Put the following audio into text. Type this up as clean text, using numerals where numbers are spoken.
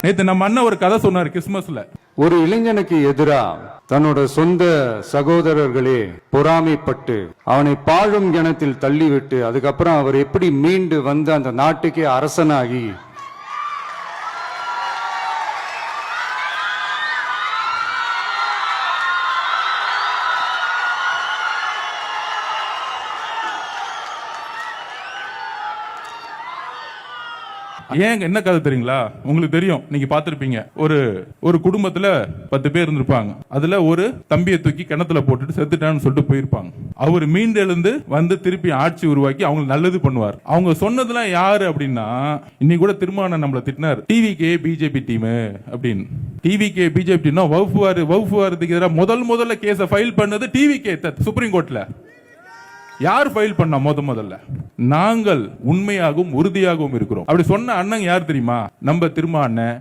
நேத்து நம்ம அண்ணன் ஒரு கதை சொன்னார் கிறிஸ்துமஸ்ல. ஒரு இளைஞனுக்கு எதிரா தன்னோட சொந்த சகோதரர்களே பொறாமைப்பட்டு அவனை பாழும் கிணத்தில் தள்ளிவிட்டு அதுக்கப்புறம் அவர் எப்படி மீண்டு வந்து அந்த நாட்டுக்கே அரசனாகி ஏன் என்ன கதை தெரியுங்களா? உங்களுக்கு தெரியும், நீங்க பாத்திருப்பீங்க. ஒரு குடும்பத்துல 10 பேர் இருந்திருப்பாங்க. அதுல ஒரு தம்பியை தூக்கி கிணத்துல போட்டுட்டு செத்துட்டான்னு சொல்லிட்டு போயிருப்பாங்க. அவர் மீண்டு எழுந்து வந்து திருப்பி ஆட்சி உருவாக்கி அவங்களுக்கு நல்லது பண்ணுவார். அவங்க சொன்னதெல்லாம் யாரு அப்படின்னா, இன்னைக்கு கூட திருமாவளவன் நம்மள திட்டினார், டிவிகே பிஜேபி டீம் அப்படின்னு. டிவிகே பிஜேபி டீம்னா வகுப்புவாரத்துக்கு எதிராக முதல்ல கேஸை ஃபைல் பண்ணது டிவிகே சுப்ரீம் கோர்ட்ல. யார் ஃபைல் பண்ணா? முதல்ல நாங்கள் உண்மையாகவும் உறுதியாகவும் இருக்கிறோம் அப்படி சொன்ன அண்ணன் யார் தெரியுமா? நம்ம திருமா அண்ணன்.